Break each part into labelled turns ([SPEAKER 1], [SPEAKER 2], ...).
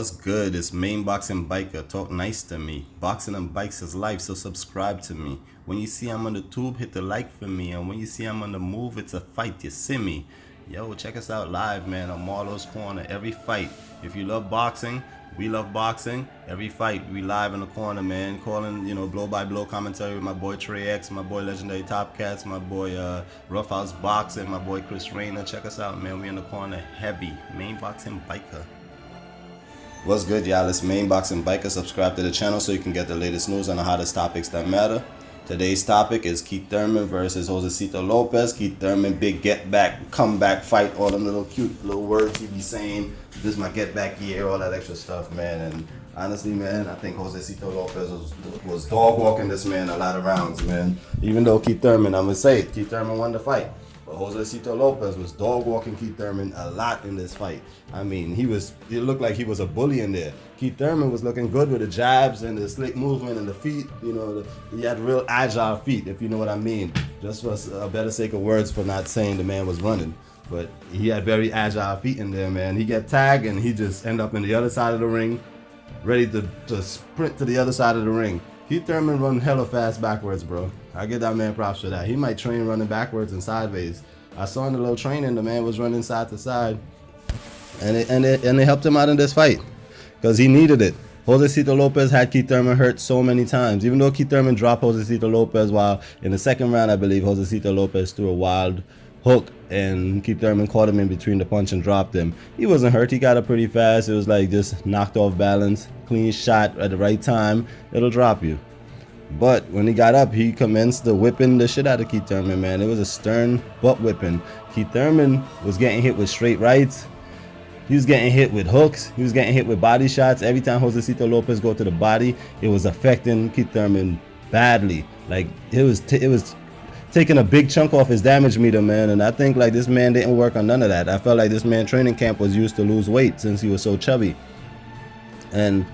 [SPEAKER 1] What's good? It's Main Boxing Biker. Talk nice to me. Boxing and bikes is life, so subscribe to me. When you see I'm on the tube, hit the like for me. And when you see I'm on the move, it's a fight. You see me. Yo, check us out live, man, on Marlo's Corner. Every fight. If you love boxing, we love boxing. Every fight, we live in the corner, man. Calling, blow by blow commentary with my boy Trey X, my boy Legendary Top Cats, my boy Roughhouse Boxing, my boy Chris Rayner. Check us out, man. We in the corner heavy. Main Boxing Biker. What's good, y'all? It's Main Boxing Biker. Subscribe to the channel so you can get the latest news on the hottest topics that matter. Today's topic is Keith Thurman versus Josesito Lopez. Keith Thurman, big get back, comeback fight, all them little cute little words he be saying. This is my get back year, all that extra stuff, man. And honestly, man, I think Josesito Lopez was dog walking this man a lot of rounds, man. Even though Keith Thurman, I'm gonna say it, Keith Thurman won the fight. But Josesito Lopez was dog walking Keith Thurman a lot in this fight. I mean, it looked like he was a bully in there. Keith Thurman was looking good with the jabs and the slick movement and the feet. He had real agile feet, if you know what I mean. Just for a better sake of words for not saying the man was running. But he had very agile feet in there, man. He get tagged and he just end up in the other side of the ring, ready to sprint to the other side of the ring. Keith Thurman run hella fast backwards, bro. I give that man props for that. He might train running backwards and sideways. I saw in the little training the man was running side to side, and it helped him out in this fight because he needed it. Josesito Lopez had Keith Thurman hurt so many times. Even though Keith Thurman dropped Josesito Lopez, while in the second round I believe Josesito Lopez threw a wild hook and Keith Thurman caught him in between the punch and dropped him. He wasn't hurt. He got up pretty fast. It was like just knocked off balance, clean shot at the right time. It'll drop you. But when he got up, he commenced the whipping the shit out of Keith Thurman, man. It was a stern butt whipping. Keith Thurman was getting hit with straight rights. He was getting hit with hooks. He was getting hit with body shots. Every time Josesito Lopez go to the body, it was affecting Keith Thurman badly. Like it was taking a big chunk off his damage meter, man. And I think like this man didn't work on none of that. I felt like this man training camp was used to lose weight since he was so chubby. And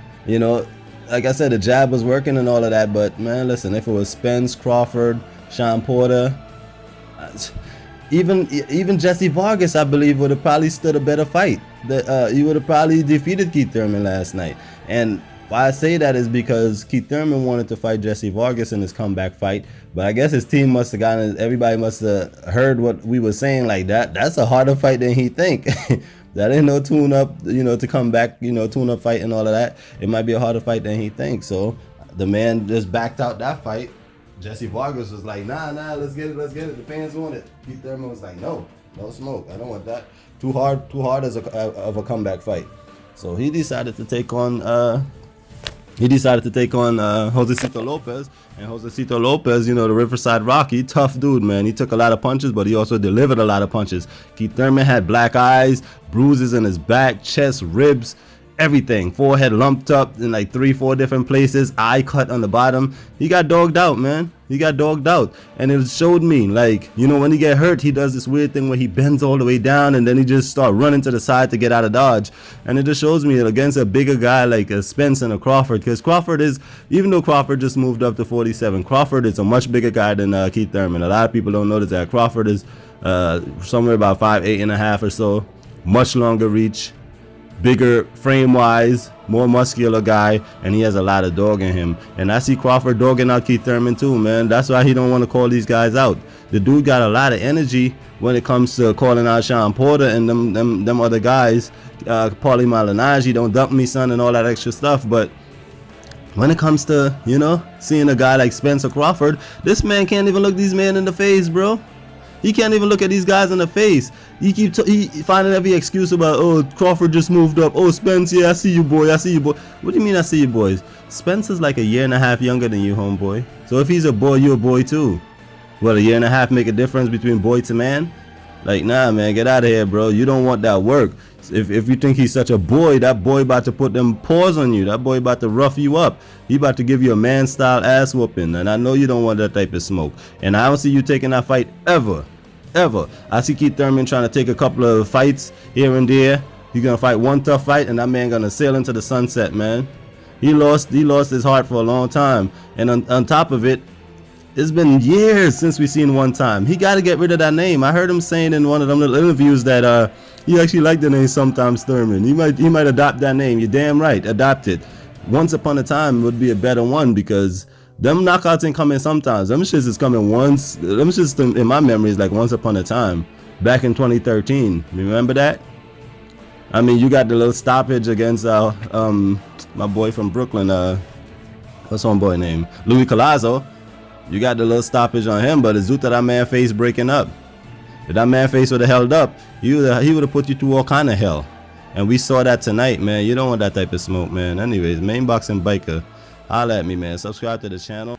[SPEAKER 1] like I said, the jab was working and all of that, but man, listen, if it was Spence, Crawford, Sean Porter, even Jesse Vargas, I believe, would have probably stood a better fight. He would have probably defeated Keith Thurman last night. And why I say that is because Keith Thurman wanted to fight Jesse Vargas in his comeback fight, but I guess his team must have everybody must have heard what we were saying like that. That's a harder fight than he think. That ain't no tune-up, to come back, tune-up fight and all of that. It might be a harder fight than he thinks. So the man just backed out that fight. Jesse Vargas was like, nah, let's get it. The fans want it. Keith Thurman was like, no smoke. I don't want that. Too hard of a comeback fight. So he decided to take on Josesito Lopez. And Josesito Lopez, the Riverside Rocky, tough dude, man. He took a lot of punches, but he also delivered a lot of punches. Keith Thurman had black eyes, bruises in his back, chest, ribs, everything. Forehead lumped up in like 3-4 different places. Eye cut on the bottom. He got dogged out, man. He got dogged out. And it showed me, like, when he get hurt, he does this weird thing where he bends all the way down and then he just start running to the side to get out of dodge. And it just shows me that against a bigger guy like a Spence and a Crawford, because Crawford is, even though Crawford just moved up to 47, Crawford is a much bigger guy than Keith Thurman. A lot of people don't notice that. Crawford is somewhere about 5'8.5" or so, much longer reach, bigger frame wise, more muscular guy, and he has a lot of dog in him. And I see Crawford dogging out Keith Thurman too, man. That's why he don't want to call these guys out. The dude got a lot of energy when it comes to calling out Sean Porter and them other guys. Paulie Malignaggi, don't dump me, son, and all that extra stuff. But when it comes to seeing a guy like Spencer Crawford, this man can't even look these men in the face, bro. He can't even look at these guys in the face. He finding every excuse about, oh, Crawford just moved up. Oh, Spence, yeah, I see you, boy. What do you mean I see you, boys? Spence is like a year and a half younger than you, homeboy. So if he's a boy, you're a boy too. Well, a year and a half make a difference between boy to man? Like, nah, man, get out of here, bro. You don't want that work. If you think he's such a boy, that boy about to put them paws on you. That boy about to rough you up. He about to give you a man-style ass whooping. And I know you don't want that type of smoke. And I don't see you taking that fight ever. I see Keith Thurman trying to take a couple of fights here and there. He's going to fight one tough fight, and that man going to sail into the sunset, man. He lost his heart for a long time. And on top of it, It's been years since we seen one time. He got to get rid of that name. I heard him saying in one of them little interviews that he actually liked the name sometimes Thurman. He might adopt that name. You're damn right. Adopt it. Once upon a time would be a better one because them knockouts ain't coming sometimes. Them shits is coming once. Them shits in my memory is like once upon a time. Back in 2013. Remember that? I mean, you got the little stoppage against my boy from Brooklyn. What's my boy name? Louis Collazo. You got the little stoppage on him, but it's due to that man face breaking up. If that man face would have held up, he would have put you through all kind of hell. And we saw that tonight, man. You don't want that type of smoke, man. Anyways, Main Boxing Biker. Holla at me, man. Subscribe to the channel.